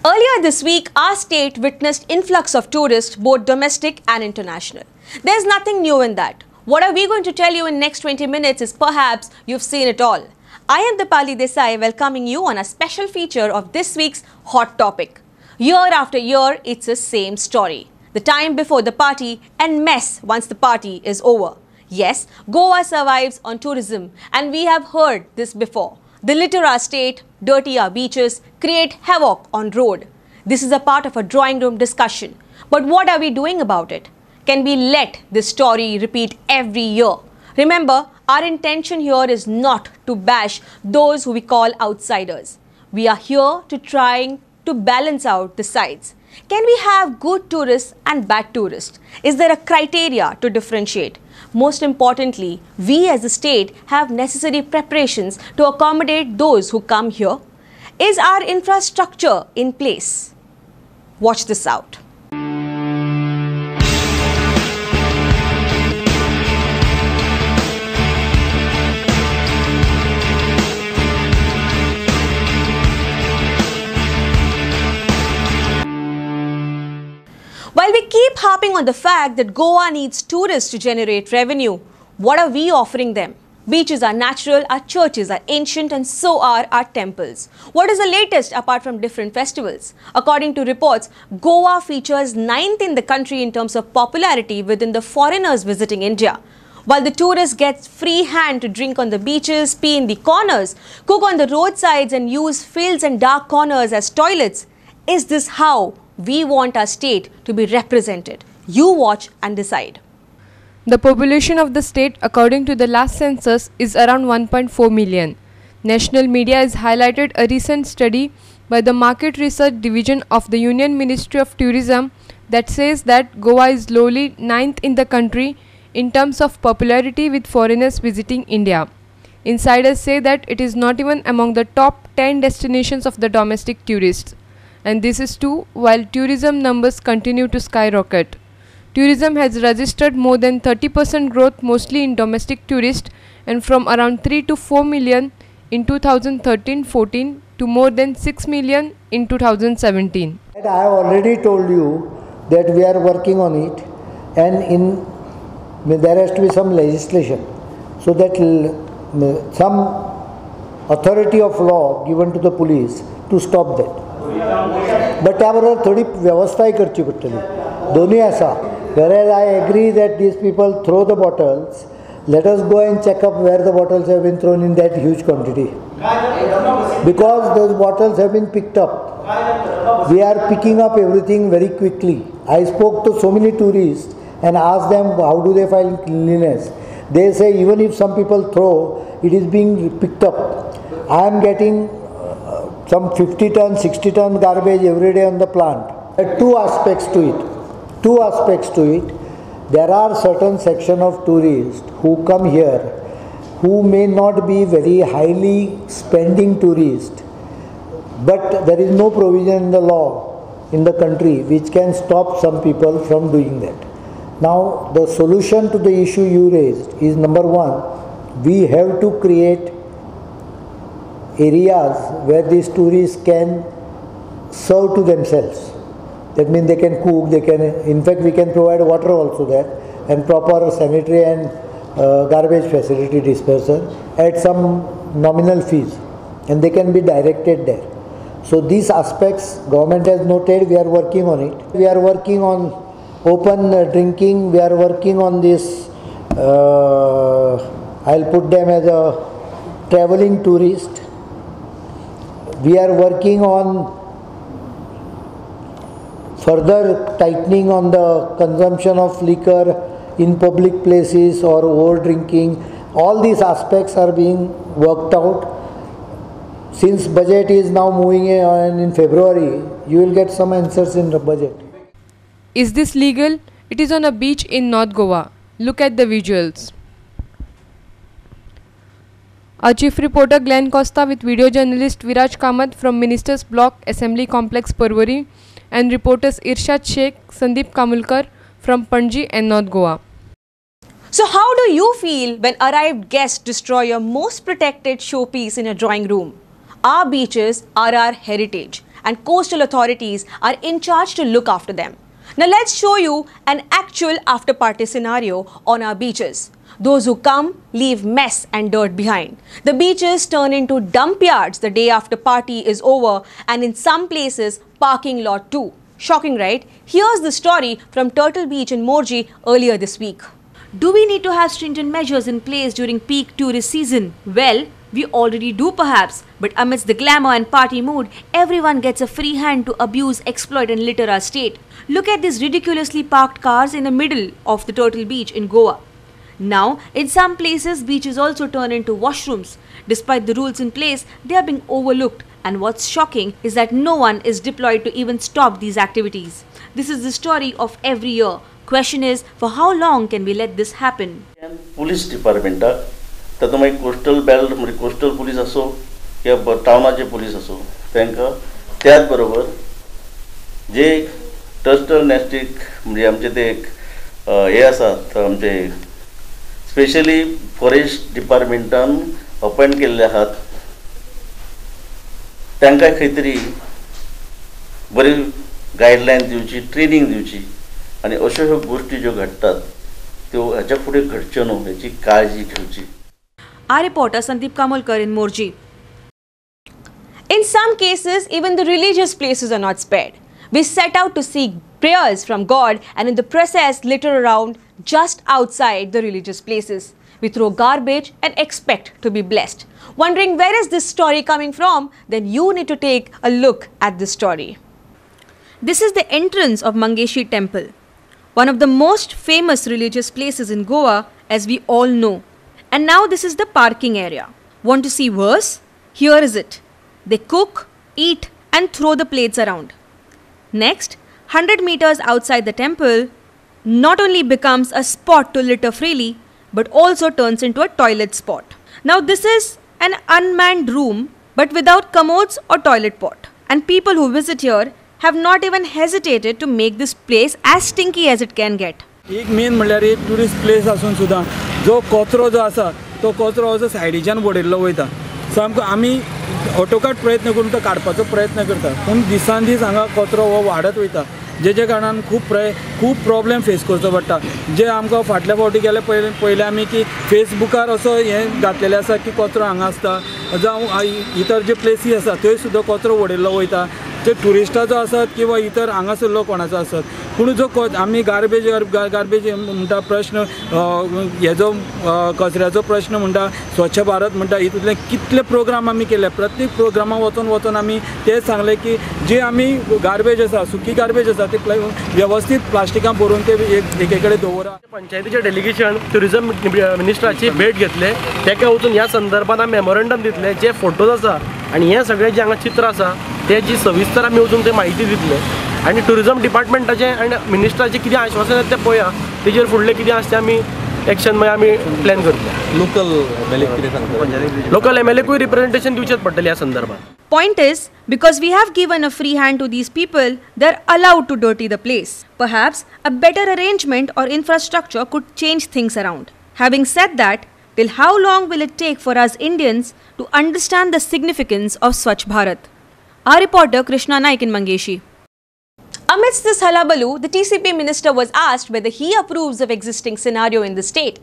Earlier this week, our state witnessed influx of tourists, both domestic and international. There's nothing new in that. What are we going to tell you in next 20 minutes is perhaps you've seen it all. I am Dipali Desai, welcoming you on a special feature of this week's hot topic. Year after year, it's the same story. The time before the party and mess once the party is over. Yes, Goa survives on tourism, and we have heard this before. They litter our state, dirty our beaches, create havoc on road. This is a part of a drawing room discussion. But what are we doing about it? Can we let this story repeat every year? Remember, our intention here is not to bash those who we call outsiders. We are here to trying to balance out the sides. Can we have good tourists and bad tourists? Is there a criteria to differentiate? Most importantly, we as a state have necessary preparations to accommodate those who come here. Is our infrastructure in place? Watch this out. While we keep harping on the fact that Goa needs tourists to generate revenue, what are we offering them? Beaches are natural, our churches are ancient, and so are our temples. What is the latest apart from different festivals? According to reports, Goa features 9th in the country in terms of popularity within the foreigners visiting India. While the tourists get free hand to drink on the beaches, pee in the corners, cook on the roadsides and use fields and dark corners as toilets, is this how we want our state to be represented? You watch and decide. The population of the state, according to the last census, is around 1.4 million. National media has highlighted a recent study by the Market Research Division of the Union Ministry of Tourism that says that Goa is lowly 9th in the country in terms of popularity with foreigners visiting India. Insiders say that it is not even among the top 10 destinations of the domestic tourists. And this is too while tourism numbers continue to skyrocket. Tourism has registered more than 30% growth, mostly in domestic tourists, and from around 3 to 4 million in 2013-14 to more than 6 million in 2017. I have already told you that we are working on it, and there has to be some legislation so that some authority of law given to the police to stop that. But त्याबरोबर थोडी व्यवस्थाही करची पडटली दोन्ही आसा. Whereas I agree that these people throw the bottles, let us go and check up where the bottles have been thrown in that huge quantity, because those bottles have been picked up. We are picking up everything very quickly. I spoke to so many tourists and asked them how do they find cleanliness. They say even if some people throw, it is being picked up. I am getting some 50 ton, 60 ton garbage every day on the plant. There are two aspects to it. There are certain section of tourists who come here who may not be very highly spending tourists, but there is no provision in the law in the country which can stop some people from doing that. Now the solution to the issue you raised is, number one, we have to create areas where these tourists can serve to themselves. That means they can cook, they can, in fact we can provide water also there, and proper sanitary and garbage facility dispersal at some nominal fees, and they can be directed there. So these aspects government has noted, we are working on it. We are working on open drinking, we are working on this, I'll put them as a traveling tourist. We are working on further tightening on the consumption of liquor in public places or over drinking. All these aspects are being worked out. Since budget is now moving in February, you will get some answers in the budget. Is this legal? It is on a beach in North Goa. Look at the visuals. Our chief reporter Glenn Costa with video journalist Viraj Kamath from Ministers Block Assembly Complex Parvari and reporters Irshad Sheikh, Sandeep Kamulkar from Panji and North Goa. So how do you feel when arrived guests destroy your most protected showpiece in a drawing room? Our beaches are our heritage, and coastal authorities are in charge to look after them. Now let's show you an actual after-party scenario on our beaches. Those who come leave mess and dirt behind. The beaches turn into dump yards the day after party is over, and in some places, parking lot too. Shocking, right? Here's the story from Turtle Beach in Morji earlier this week. Do we need to have stringent measures in place during peak tourist season? Well, we already do perhaps, but amidst the glamour and party mood, everyone gets a free hand to abuse, exploit and litter our state. Look at these ridiculously parked cars in the middle of the Turtle Beach in Goa. Now, in some places, beaches also turn into washrooms. Despite the rules in place, they are being overlooked. And what's shocking is that no one is deployed to even stop these activities. This is the story of every year. Question is, for how long can we let this happen? Police department, तातूंत मागीर coastal belt म्हणजे coastal police असो किंवा टाउनाचे police असो तांकां त्याच बरोबर जे टस्टल नॅस्टिक म्हणजे आमचे ते हे आसात आमचे स्पेशली फॉरेस्ट डिपार्टमेंटान अपॉइंट केल्ले आहात तांकां खंय तरी बरी गायडलायन दिवची ट्रेनिंग दिवची आणि अश्यो ह्यो गोष्टी ज्यो घडटात त्यो हाच्या फुडें घडच्यो न्हू हेची काळजी घेवची. Our reporter Sandeep Kamolkar in Morji. In some cases, even the religious places are not spared. We set out to seek prayers from God and in the process litter around just outside the religious places. We throw garbage and expect to be blessed. Wondering where is this story coming from? Then you need to take a look at this story. This is the entrance of Mangeshi Temple, one of the most famous religious places in Goa, as we all know. And now this is the parking area. Want to see worse? Here is it. They cook, eat and throw the plates around. Next, 100 meters outside the temple, not only becomes a spot to litter freely, but also turns into a toilet spot. Now this is an unmanned room, but without commodes or toilet pot. And people who visit here have not even hesitated to make this place as stinky as it can get. एक main म्हणल्यार एक tourist place आसून सुद्दां जो कचरो जो आसा तो कचरो असो सायडीच्यान उडयल्लो वयता. सामको आमी ऑटोकाट प्रयत्न करून तो काडपाचो प्रयत्न करता पूण दिसान दीस हांगा कचरो हो वाडत वयता जेजे कारणान खूब प्रॉब्लेम फेस करचो पडटा. जे आमकां फाटल्या फावटी गेले पयले आमी की फेसबुकार असो हें घातलेलें आसा की कचरो हांगा आसता जावं इतर जे प्लेसी आसा थंय सुद्दां कचरो उडयल्लो वयता. जे टुरिस्टाचो आसत किंवा इतर हांगासरलो कोणाचो आसत पूण जो आमी गार्बेज म्हणटा प्रश्न हेजो कचऱ्याचो प्रश्न म्हणटा स्वच्छ भारत म्हणटा हितूंतले कितले प्रोग्राम आमी केले. प्रत्येक प्रोग्रामाक वचून आमी तेच सांगले की जे आमी गार्बेज आसा सुकी गार्बेज आसा ते व्यवस्थीत प्लास्टिकान भरून ते एके कडेन दवरा. पंचायतीचे डेलिगेशन टुरिझम मिनिस्टराची भेट घेतले तेका वचून ह्या संदर्भात मेमोरंडम दितले जे फोटोज आसा आणि हे सगळे जे हांगा चित्र आसा तेजी सविस्तर आमी वचून ते म्हायती दितले आणि टुरिझम डिपार्टमेंटाचे आणि मिनिस्टराचे कितें आश्वासन येता ते पळया तेजेर फुडले कितें आसा ते आमी एक्शन मागीर आमी प्लॅन करतले. लोकल एमएलएकूय रिप्रेझेंटेशन दिवचेच पडटलें ह्या संदर्भात. Point is, because we have given a free hand to these people, they are allowed to dirty the place. Perhaps a better arrangement or infrastructure could change things around. Having said that, till how long will it take for us Indians to understand the significance of Swachh Bharat? Our reporter Krishna Naik in Mangeshi. Amidst this hullabaloo, the TCP minister was asked whether he approves of existing scenario in the state.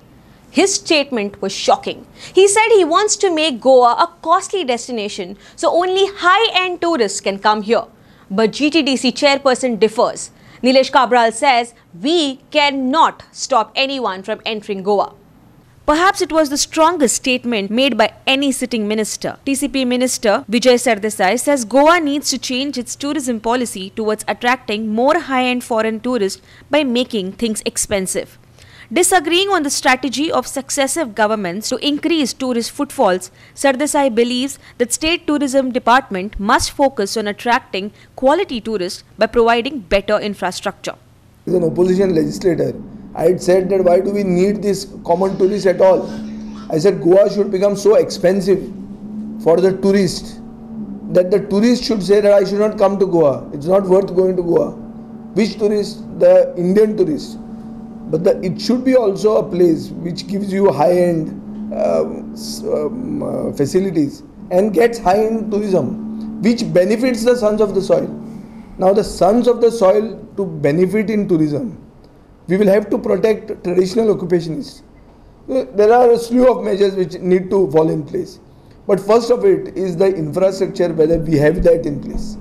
His statement was shocking. He said he wants to make Goa a costly destination so only high-end tourists can come here. But GTDC chairperson differs. Nilesh Cabral says we cannot stop anyone from entering Goa. Perhaps it was the strongest statement made by any sitting minister. TCP Minister Vijay Sardesai says Goa needs to change its tourism policy towards attracting more high-end foreign tourists by making things expensive. Disagreeing on the strategy of successive governments to increase tourist footfalls, Sardesai believes that State Tourism Department must focus on attracting quality tourists by providing better infrastructure. As an opposition legislator, I had said that why do we need this common tourist at all? I said Goa should become so expensive for the tourist that the tourist should say that I should not come to Goa. It's not worth going to Goa. Which tourist? The Indian tourist. But it should be also a place which gives you high-end facilities and gets high-end tourism. which benefits the sons of the soil. Now the sons of the soil, to benefit in tourism, we will have to protect traditional occupationists. There are a slew of measures which need to fall in place. But first of it is the infrastructure, whether we have that in place.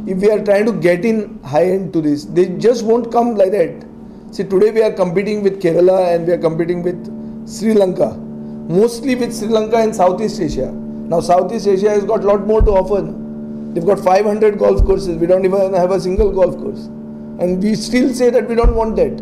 If we are trying to get in high-end tourists, they just won't come like that. See, today we are competing with Kerala and we are competing with Sri Lanka, mostly with Sri Lanka and Southeast Asia. Now Southeast Asia has got a lot more to offer. They've got 500 golf courses. We don't even have a single golf course. And we still say that we don't want that.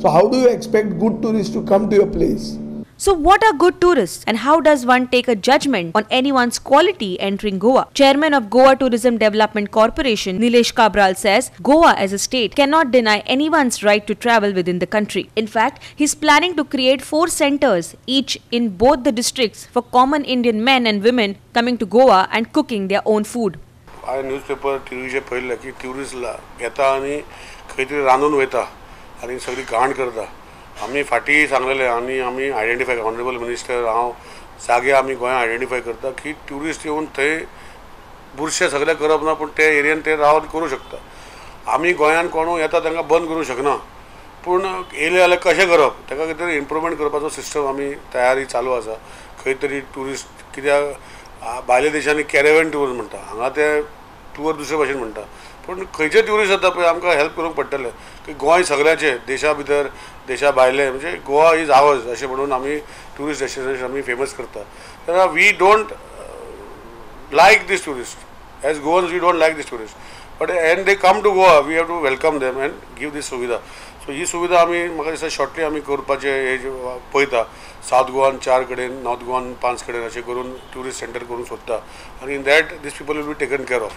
So how do you expect good tourists to come to your place? So what are good tourists and how does one take a judgment on anyone's quality entering Goa? Chairman of Goa Tourism Development Corporation, Nilesh Cabral says Goa as a state cannot deny anyone's right to travel within the country. In fact, he is planning to create 4 centers, each in both the districts, for common Indian men and women coming to Goa and cooking their own food. I newspaper टीव्हीचे पळयलें की ट्युरिस्टला येता आनी खंय तरी रांदून वयता आनी सगळी घाण करता. आमी फाटीं सांगलेलें आनी आमी आयडेंटिफाय ऑनरेबल मिनिस्टर हांव जागे आमी गोंयांत आयडेंटिफाय करता की ट्युरिस्ट येवन थंय बुरशें सगळें करप ना, पूण ते एरियेन ते रावन करूं शकता. आमी गोंयांत कोणूय येता तांकां बंद करूंक शकना, पूण येयले जाल्यार कशें करप ताका कितें तरी इम्प्रुवमेंट करपाचो सिस्टम आमी तयारी चालू आसा. खंय तरी ट्युरिस्ट, कित्याक भायल्या देशांनी कॅरेवन टूर म्हणटा, हांगा ते टूर दुसरे भशेन म्हणटा, पूण खंयचे ट्युरिस्ट जाता पळय आमकां हेल्प करूंक पडटलें की गोंय सगळ्यांचें देशा भितर देशा भायले, म्हणजे गोवा इज आवर्स अशें म्हणून आमी ट्युरिस्ट डेस्टिनेशन आमी फेमस करता. तेन्ना we don't like these tourist as Goans, we don't like these tourist, but and they come to Goa we have to welcome them and give these सुविधा. सो ही सुविधा आमी म्हाका दिसता शॉर्टली आमी करपाचें हे पळयता. साउथ गोवान 4 कडेन, नॉर्थ गोवान 5 कडेन अशें करून ट्युरिस्ट सेंटर करूंक सोदता आनी in that these people will be taken care of.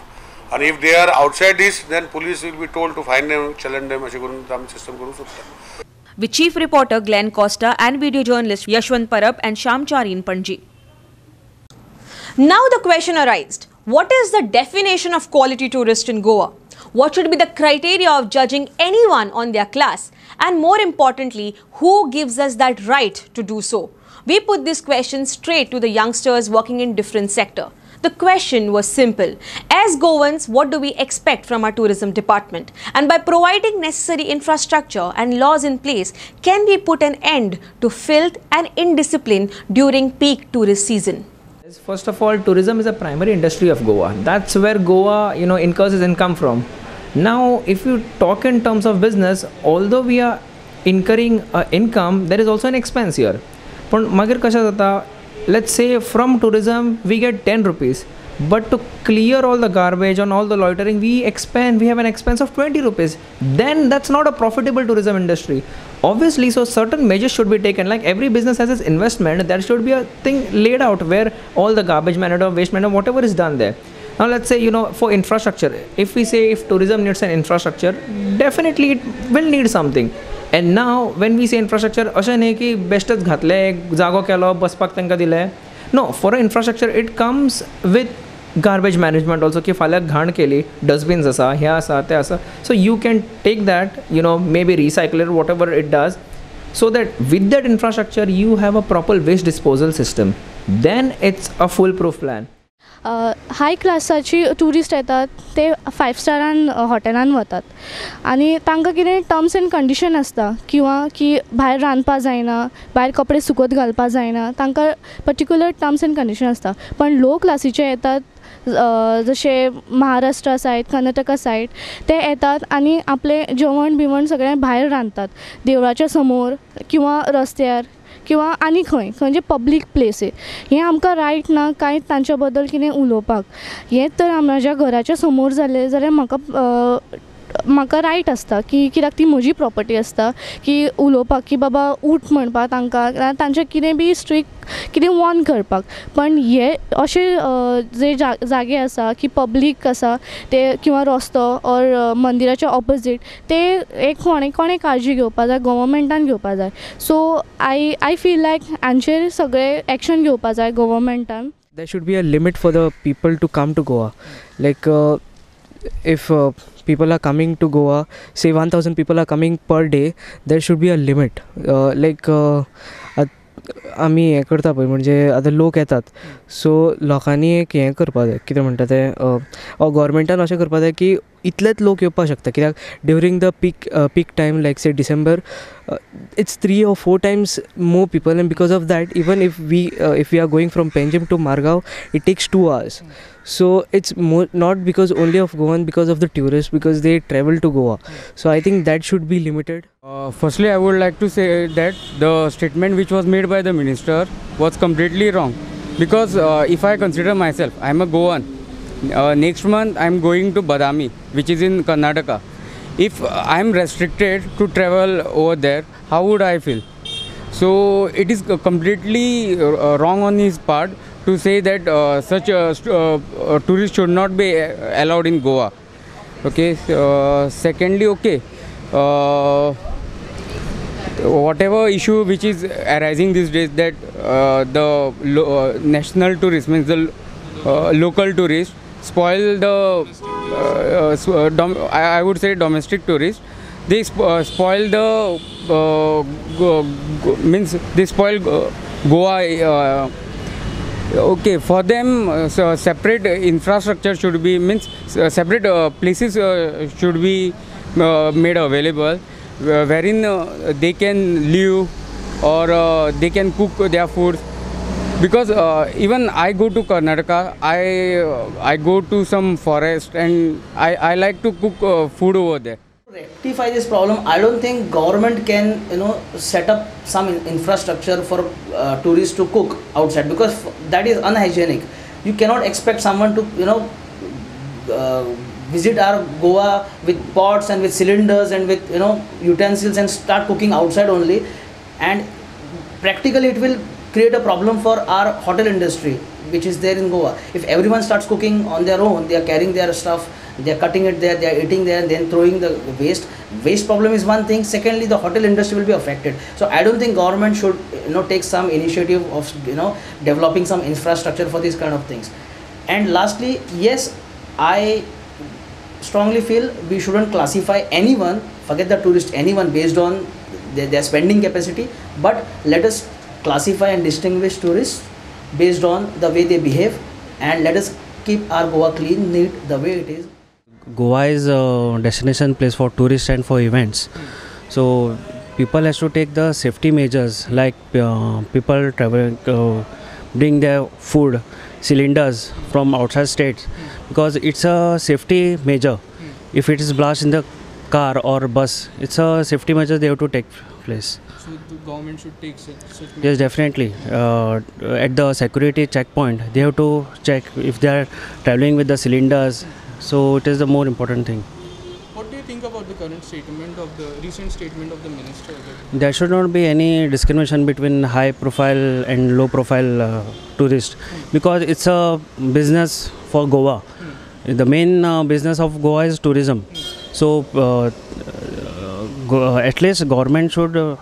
And if they are outside this, then police will be told to find them, challenge them, अशें करून आमी सिस्टम करूंक सोदता. With chief reporter Glenn Costa and video journalist Yashwant Parab and Sham Chari in Panji. Now the question arises, what is the definition of quality tourist in Goa? What should be the criteria of judging anyone on their class? And more importantly, who gives us that right to do so? We put this question straight to the youngsters working in different sectors. The question was simple. As Goans, what do we expect from our tourism department? And by providing necessary infrastructure and laws in place, can we put an end to filth and indiscipline during peak tourist season? First of all, tourism is a primary industry of Goa. That's where Goa, incurs its income from. Now, if you talk in terms of business, although we are incurring income, there is also an expense here. But magir kasha jata, let's say from tourism we get 10 rupees, but to clear all the garbage and all the loitering we have an expense of 20 rupees. Then that's not a profitable tourism industry, obviously. So certain measures should be taken. Like every business has its investment, there should be a thing laid out where all the garbage management or waste management, whatever is done there. Now let's say, for infrastructure, if we say if tourism needs an infrastructure, definitely it will need something. And now when we say infrastructure, अशें न्ही की बेश्टच घातले, जागो केलो, बसपाक तांकां दिलें. No, for an infrastructure it comes with garbage management also, की फाल्यां घाण केली, dustbins आसा, हे आसा, ते आसा. So you can take that, maybe recycle it, whatever it does, so that with that infrastructure you have a proper waste disposal system. Then it's a foolproof plan. हाय क्लासाची ट्युरिस्ट येतात ते 5 स्टारान हॉटेलान वतात आनी तांकां कितें टर्म्स एंड कंडिशन आसता किंवा की भायर रांदपा जायना, भायर कपडे सुकत घालपा जायना, तांकां पर्टिक्युलर टर्म्स एंड कंडिशन आसता. पण लो क्लासीचे येतात जशे महाराष्ट्रा सायड, कर्नाटका सायड, ते येतात आनी आपलें जेवण बिवण सगळें भायर रांदतात देवळाच्या समोर किंवा रस्त्यार किंवा आनी खंय म्हणजे पब्लीक प्लेसीर. हें आमकां रायट ना कांय तांच्या बद्दल कितें उलोवपाक. हें तर म्हाज्या घराच्या समोर जालें जाल्यार म्हाका रायट आसता की कित्याक ती म्हजी प्रॉपर्टी आसता की उलोवपाक की बाबा उठ म्हणपाक तांकां, तांचें कितें बी स्ट्रिक्ट कितें वॉर्न करपाक. पण हे अशे जे जागे आसा की पब्लीक आसा ते किंवा रस्तो और मंदिराच्या ऑपोजीट ते एक कोणें काळजी घेवपा जाय, गव्हर्मेंटान घेवपा जाय. सो आय फील लायक हांचेर सगळे एक्शन घेवपा जाय गव्हर्मेंटान. There should be a limit for the people to come to Goa. Like if people are coming to Goa, say 1000 people are coming per day, there should be a limit. आमी हें करता पळय म्हणजे आतां लोक येतात सो लोकांनी एक हें करपा जाय कितें म्हणटा तें गव्हर्मेंटान अशें करपा जाय की इतलेच लोक येवपाक शकता कित्याक during the peak time like से December it's 3 or 4 times more people, and because of that even if we are going from Panjim to Margao it takes 2 hours. So it's more not because only of Goan, because of the tourists, because they travel to Goa. So I think that should be limited. Firstly, I would like to say that the statement which was made by the minister was completely wrong, because if I consider myself, I am a Goan. Next month I am going to Badami, which is in Karnataka. If I am restricted to travel over there, how would I feel? So it is completely wrong on his part to say that such tourists should not be allowed in Goa. Okay. Secondly, okay, whatever issue which is arising these days, that the national tourists, means the local tourists, spoil the I would say domestic tourists. They spoil the means they spoil Goa. Okay, for them separate infrastructure should be, means separate places should be made available wherein they can live or they can cook their food. Because even I go to Karnataka, I go to some forest and I like to cook food over there. To rectify this problem, I don't think government can set up some infrastructure for tourists to cook outside, because that is unhygienic. You cannot expect someone to visit our Goa with pots and with cylinders and with utensils and start cooking outside only, and practically it will create a problem for our hotel industry which is there in Goa. If everyone starts cooking on their own, they are carrying their stuff, they are cutting it there, they are eating there and then throwing the waste problem is one thing. Secondly, the hotel industry will be affected. So I don't think government should take some initiative of developing some infrastructure for these kind of things. And lastly, yes, I strongly feel we shouldn't classify anyone, forget the tourist, anyone based on their spending capacity, but let us classify and distinguish tourists based on the way they behave, and let us keep our Goa clean, neat, the way it is. Goa is a destination place for tourists and for events. So people has to take the safety measures, like people traveling bring their food, cylinders from outside states, because it's a safety measure. If it is blast in the car or bus, it's a safety measure they have to take place. So the government should take such measures? Yes, definitely. At the security checkpoint, they have to check if they are traveling with the cylinders. So it is the more important thing. What do you think about the current statement of the recent statement of the minister? There should not be any discrimination between high profile and low profile tourists, because it's a business for Goa. The main business of Goa is tourism. So at least government should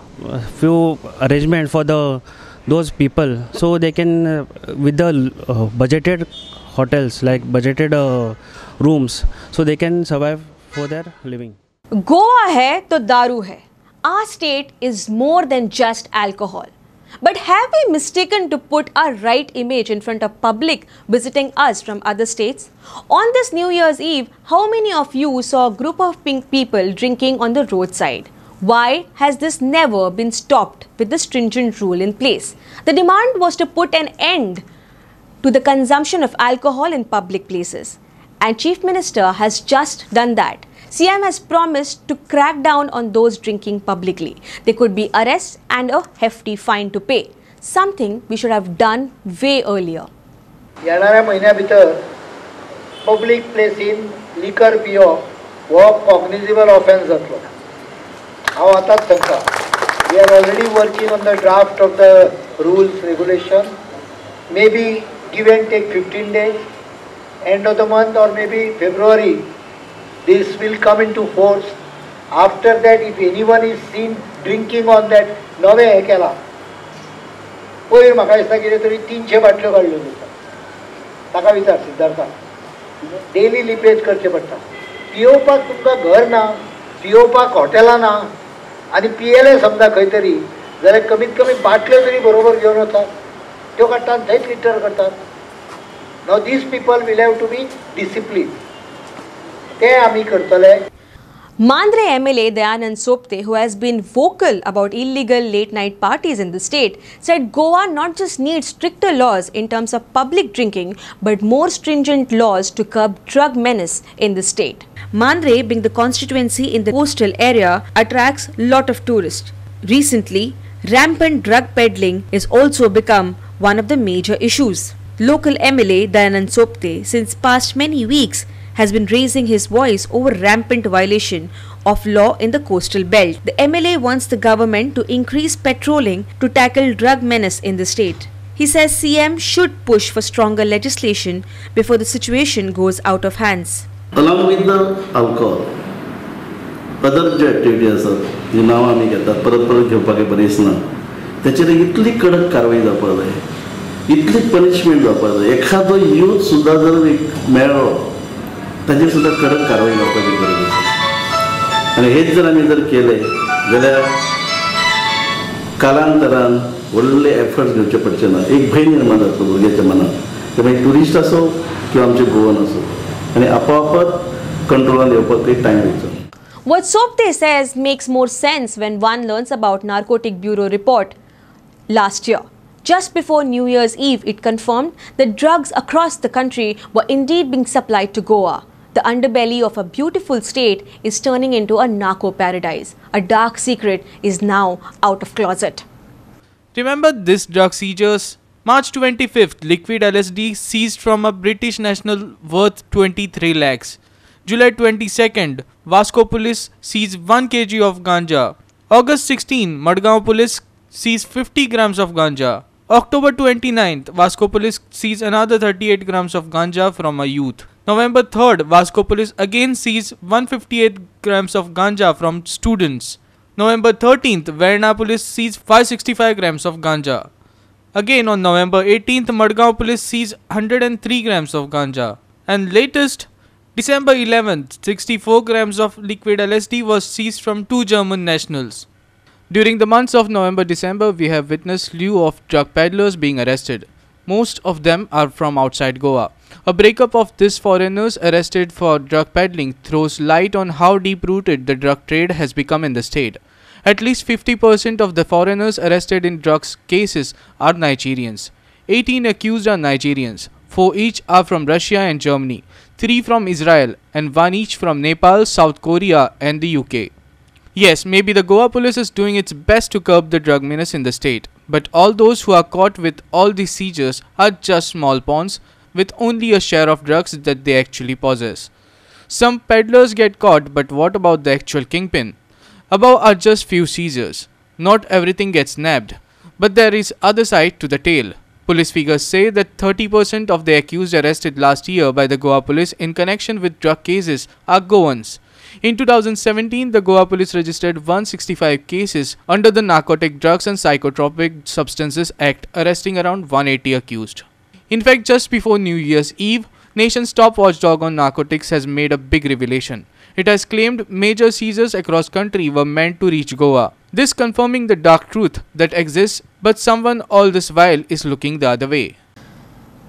few arrangement for those people, so they can with the budgeted hotels, like budgeted rooms, so they can survive for their living. Goa hai to daru hai. Our state is more than just alcohol. But have we mistaken to put our right image in front of public visiting us from other states? On this New Year's Eve, how many of you saw a group of pink people drinking on the roadside? Why has this never been stopped with the stringent rule in place? The demand was to put an end to the consumption of alcohol in public places. And Chief Minister has just done that. CM has promised to crack down on those drinking publicly. There could be arrests and a hefty fine to pay, something we should have done way earlier. येणाऱ्या महिन्या भितर public प्लेसीन liquor पिवप हो cognizable offence जातलो. हांव आतांच सांगता, we are already working on the draft of the rules regulation. Maybe give and take 15 days, end of the month or maybe February, this will come into force. After that, if anyone is seen drinking on that नवे हे केला, पयर म्हाका दिसता कितें तरी 300 बाटल्यो काडल्यो जाता. ताका विचार सिद्धार्था, डेली लिपेज करचे पडटा. पियोवपाक तुमकां घर ना, पियोवपाक हॉटेलां ना, आनी पियेले समजा खंय तरी जाल्यार कमीत कमी बाटल्यो तरी बरोबर घेवन वतात, त्यो काडटात थंयच लिटर करतात. Now these people will have to be discipline, ते आमी करतले. Mandre MLA Dayanand Sopte, who has been vocal about illegal late-night parties in the state, said Goa not just needs stricter laws in terms of public drinking, but more stringent laws to curb drug menace in the state. Mandre, being the constituency in the coastal area, attracts lot of tourists. Recently, rampant drug peddling has also become one of the major issues. Local MLA Dayanand Sopte, since past many weeks, has been raising his voice over rampant violation of law in the coastal belt. The MLA wants the government to increase patrolling to tackle drug menace in the state. He says CM should push for stronger legislation before the situation goes out of hands. Along with the alcohol, other J activity असतात जी नांव आमी घेतात परत परत घेवपाक बरीच ना, त्याचेर इतली कडक कारवाई जावपाक जाय, इतली पनिशमेंट जावपाक जाय. एखादो यूथ सुद्दां जर मेळ्ळो ताचेर सुद्दां कडक कारवाई जावपाची गरज आसा. आनी हेच जर आमी जर केले जाल्यार कालांतरान व्हडले एफर्ट्स घेवचे पडचे ना. एक भंय निर्माण जाता भुरग्याच्या मनात, ते मागीर ट्युरिस्ट असो किंवा आमचे गोवन असो, आनी आपोआपच कंट्रोलान येवपाक काही time वयचो. What Sopte says makes more sense when one learns about Narcotic Bureau report last year. Just before New Year's Eve, it confirmed that drugs across the country were indeed being supplied to Goa. The underbelly of a beautiful state is turning into a narco paradise. A dark secret is now out of closet. Remember this drug seizures? March 25th, liquid LSD seized from a British national worth 23 lakhs. July 22nd, Vasco police seized 1 kg of ganja. August 16, Madgaon police seized 50 grams of ganja. October 29th, Vasco police seized another 38 grams of ganja from a youth. November 3rd, Vasco police again seized 158 grams of ganja from students. November 13th, Verna police seized 565 grams of ganja. Again on November 18th, Madgaon police seized 103 grams of ganja. And latest, December 11th, 64 grams of liquid LSD was seized from 2 German nationals. During the months of November-December, we have witnessed slew of drug peddlers being arrested. Most of them are from outside Goa. A breakup of these foreigners arrested for drug peddling throws light on how deep-rooted the drug trade has become in the state. At least 50% of the foreigners arrested in drugs cases are Nigerians. 18 accused are Nigerians. 4 each are from Russia and Germany, 3 from Israel, and 1 each from Nepal, South Korea, and the UK. Yes, maybe the Goa police is doing its best to curb the drug menace in the state, but all those who are caught with all these seizures are just small pawns with only a share of drugs that they actually possess. Some peddlers get caught, but what about the actual kingpin? Above are just few seizures. Not everything gets nabbed, but there is other side to the tale. Police figures say that 30% of the accused arrested last year by the Goa police in connection with drug cases are Goans. In 2017, the Goa police registered 165 cases under the Narcotic Drugs and Psychotropic Substances Act, arresting around 180 accused. In fact, just before New Year's Eve, nation's top watchdog on narcotics has made a big revelation. It has claimed major seizures across country were meant to reach Goa. This confirming the dark truth that exists, but someone all this while is looking the other way.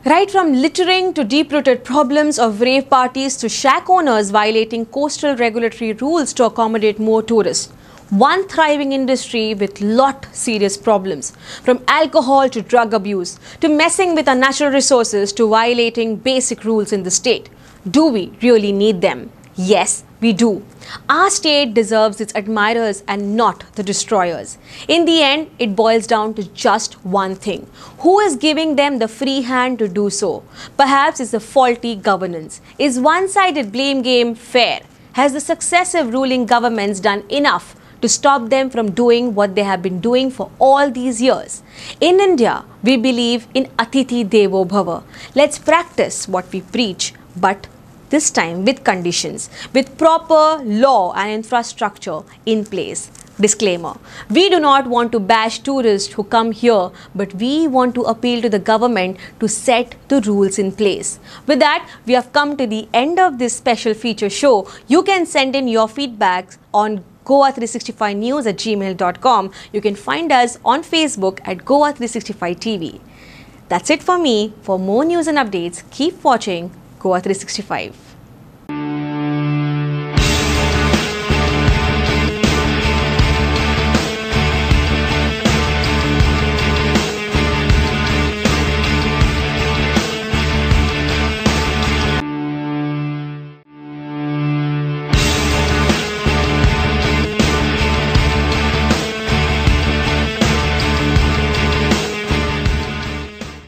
Right from littering to deep-rooted problems of rave parties to shack owners violating coastal regulatory rules to accommodate more tourists. One thriving industry with lot serious problems, from alcohol to drug abuse, to messing with our natural resources to violating basic rules in the state. Do we really need them? Yes, we do. Our state deserves its admirers and not the destroyers. In the end, it boils down to just one thing. Who is giving them the free hand to do so? Perhaps it's a faulty governance. Is one-sided blame game fair? Has the successive ruling governments done enough to stop them from doing what they have been doing for all these years? In India, we believe in Atithi, Devo, Bhava. Let's practice what we preach, but this time with conditions, with proper law and infrastructure in place. Disclaimer: we do not want to bash tourists who come here, but we want to appeal to the government to set the rules in place. With that, we have come to the end of this special feature show. You can send in your feedbacks on goa365news@gmail.com. You can find us on Facebook at Goa365 TV. That's it for me. For more news and updates, keep watching Goa 365.